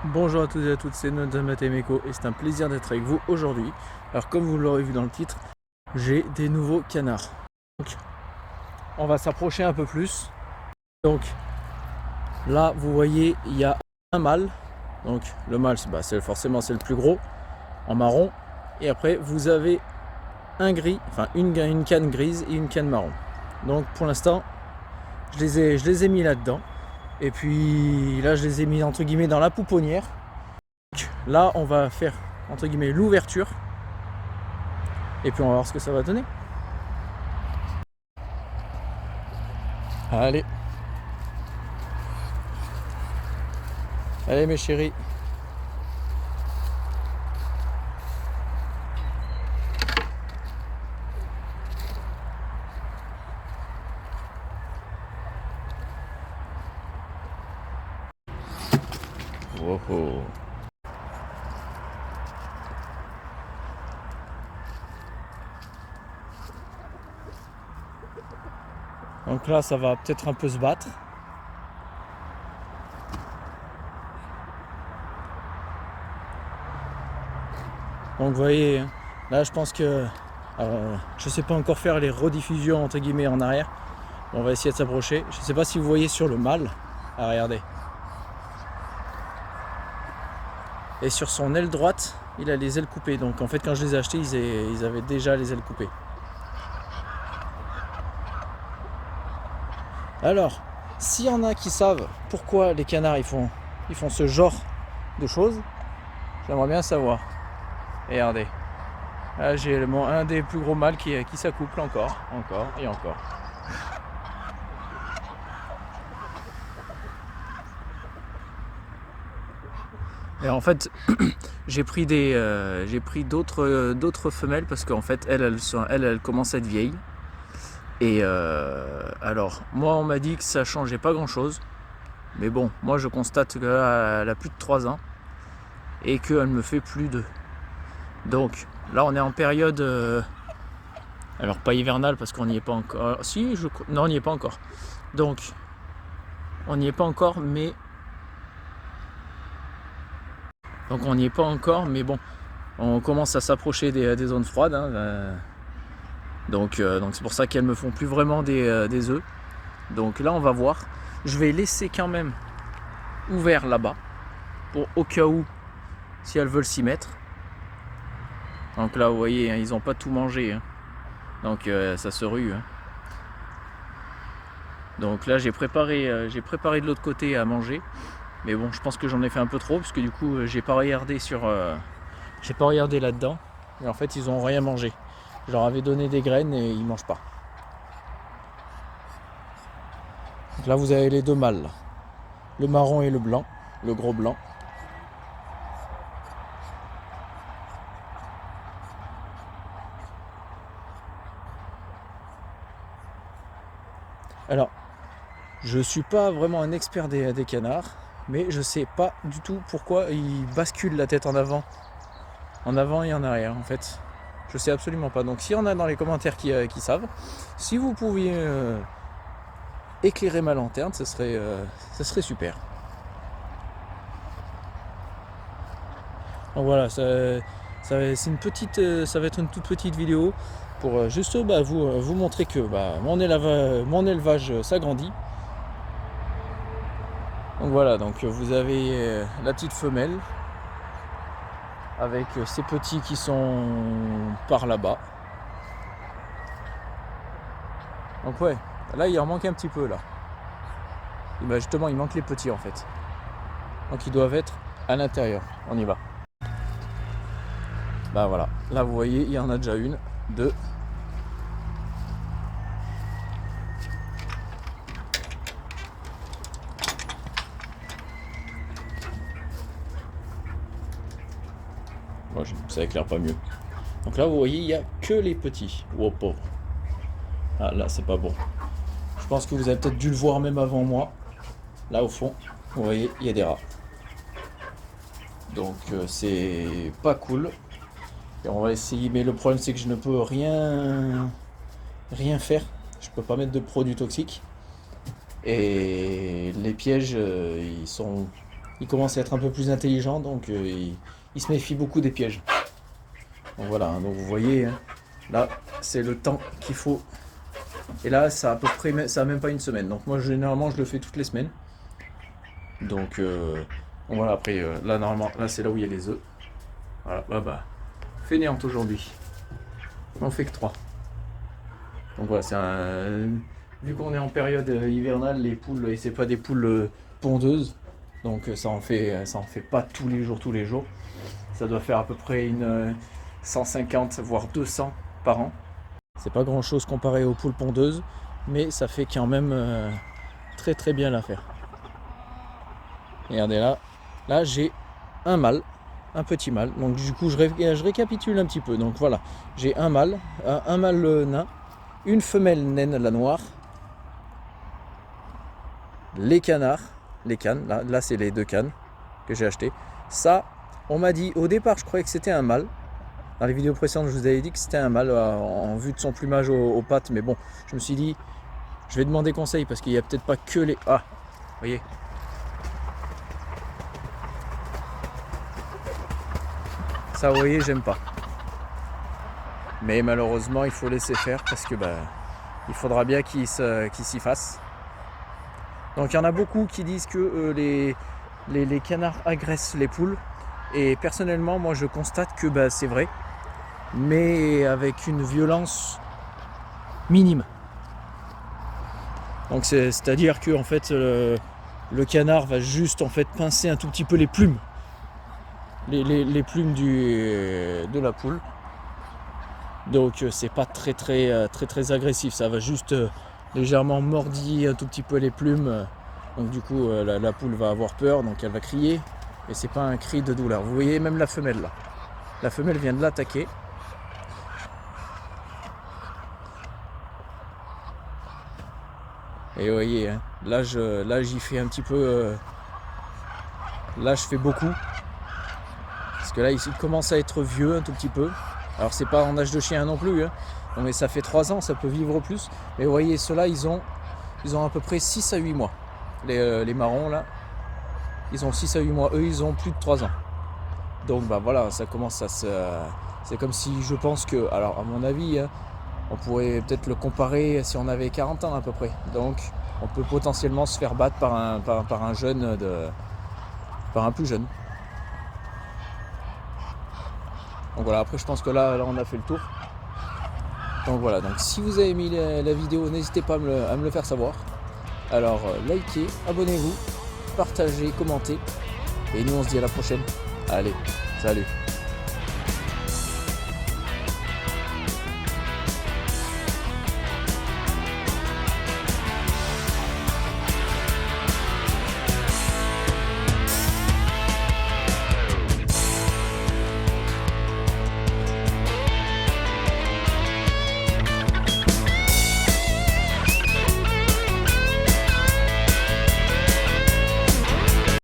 Bonjour à tous et à toutes, c'est Nodamatemeko et c'est un plaisir d'être avec vous aujourd'hui. Alors comme vous l'aurez vu dans le titre, j'ai des nouveaux canards. Donc on va s'approcher un peu plus. Donc là vous voyez il y a un mâle. Donc le mâle forcément c'est le plus gros en marron. Et après vous avez un gris, enfin une canne grise et une canne marron. Donc pour l'instant je les ai mis là-dedans. Et puis là je les ai mis entre guillemets dans la pouponnière. Là, on va faire entre guillemets l'ouverture et puis on va voir ce que ça va donner. Allez, allez mes chéris. Oh oh. Donc là, ça va peut-être un peu se battre. Donc vous voyez, là je pense que je sais pas encore faire les rediffusions entre guillemets en arrière. On va essayer de s'approcher. Je sais pas si vous voyez sur le mâle. Ah regardez. Et sur son aile droite, il a les ailes coupées. Donc en fait quand je les ai achetés, ils avaient déjà les ailes coupées. Alors, s'il y en a qui savent pourquoi les canards ils font ce genre de choses, j'aimerais bien savoir. Et regardez, là j'ai un des plus gros mâles qui s'accouple encore et encore. Et en fait, j'ai pris d'autres femelles parce qu'en fait elles commencent à être vieilles. Et alors, moi on m'a dit que ça changeait pas grand chose. Mais bon, moi je constate qu'elle a plus de 3 ans et qu'elle me fait plus de. Donc là on est en période, alors pas hivernale parce qu'on n'y est pas encore. Si, non on n'y est pas encore. Donc on n'y est pas encore, mais bon, on commence à s'approcher des zones froides. Hein, donc c'est pour ça qu'elles me font plus vraiment des œufs. Donc là on va voir. Je vais laisser quand même ouvert là-bas pour au cas où si elles veulent s'y mettre. Donc là vous voyez, hein, ils n'ont pas tout mangé. Hein. Donc ça se rue. Hein. Donc là j'ai préparé de l'autre côté à manger. Mais bon, je pense que j'en ai fait un peu trop parce que du coup j'ai pas regardé là-dedans. Et en fait ils ont rien mangé. Je leur avais donné des graines et ils mangent pas. Donc là vous avez les deux mâles. Là. Le marron et le blanc, le gros blanc. Alors, je suis pas vraiment un expert des canards, mais je sais pas du tout pourquoi ils basculent la tête en avant et en arrière en fait. Je sais absolument pas. Donc s'il y en a dans les commentaires qui savent, si vous pouviez éclairer ma lanterne, ce serait super. Donc voilà, ça va être une toute petite vidéo pour juste vous montrer que mon élevage s'agrandit. Donc voilà, donc vous avez la petite femelle avec ces petits qui sont par là-bas. Donc ouais, là il en manque un petit peu là. Et bah justement il manque les petits en fait. Donc ils doivent être à l'intérieur. On y va. Bah voilà, là vous voyez il y en a déjà une, deux. Bon, ça éclaire pas mieux. Donc là vous voyez il n'y a que les petits. Oh pauvre. Ah là c'est pas bon. Je pense que vous avez peut-être dû le voir même avant moi. Là au fond, vous voyez, il y a des rats. Donc c'est pas cool. Et on va essayer, mais le problème c'est que je ne peux rien faire. Je peux pas mettre de produits toxiques. Et les pièges, ils sont il commence à être un peu plus intelligent, donc il se méfie beaucoup des pièges. Donc voilà, donc vous voyez, hein, là c'est le temps qu'il faut. Et là ça a à peu près, ça a même pas une semaine. Donc moi généralement je le fais toutes les semaines. Donc voilà, après là normalement, là c'est là où il y a les œufs. Voilà, bah fainéante aujourd'hui. On fait que 3. Donc voilà, vu qu'on est en période hivernale, les poules, et c'est pas des poules pondeuses, donc ça en fait pas tous les jours. Ça doit faire à peu près une 150 voire 200 par an. C'est pas grand chose comparé aux poules pondeuses, mais ça fait quand même très très bien l'affaire. Regardez là j'ai un mâle, un petit mâle. Donc du coup je récapitule un petit peu. Donc voilà, j'ai un mâle nain, une femelle naine, la noire, les canards, les cannes, là c'est les 2 cannes que j'ai acheté. Ça, on m'a dit au départ, je croyais que c'était un mâle. Dans les vidéos précédentes, je vous avais dit que c'était un mâle en vue de son plumage aux pattes, mais bon, je me suis dit, je vais demander conseil parce qu'il n'y a peut-être pas que les... Ah, vous voyez. Ça, vous voyez, j'aime pas. Mais malheureusement, il faut laisser faire parce que il faudra bien qu'il s'y fasse. Donc il y en a beaucoup qui disent que les canards agressent les poules. Et personnellement, moi je constate que c'est vrai, mais avec une violence minime. Donc c'est-à-dire que en fait le canard va juste en fait pincer un tout petit peu les plumes. Les plumes de la poule. Donc c'est pas très agressif, ça va juste légèrement mordiller un tout petit peu les plumes. Donc du coup la poule va avoir peur, donc elle va crier. Et c'est pas un cri de douleur. Vous voyez même la femelle là. La femelle vient de l'attaquer. Et vous voyez, hein, là j'y fais un petit peu. Là je fais beaucoup. Parce que là il commence à être vieux un tout petit peu. Alors c'est pas en âge de chien non plus. Hein. Non, mais ça fait 3 ans, ça peut vivre plus. Mais vous voyez, ceux-là ils ont à peu près 6 à 8 mois. Les marrons là. Ils ont 6 à 8 mois, eux ils ont plus de 3 ans. Donc voilà, ça commence à se... C'est comme si je pense que, alors à mon avis, hein, on pourrait peut-être le comparer si on avait 40 ans à peu près. Donc on peut potentiellement se faire battre par un jeune, par un plus jeune. Donc voilà, après je pense que là on a fait le tour. Donc voilà, donc si vous avez aimé la vidéo, n'hésitez pas à me le faire savoir. Alors likez, abonnez-vous, partagez, commentez. Et nous on se dit à la prochaine. Allez, salut.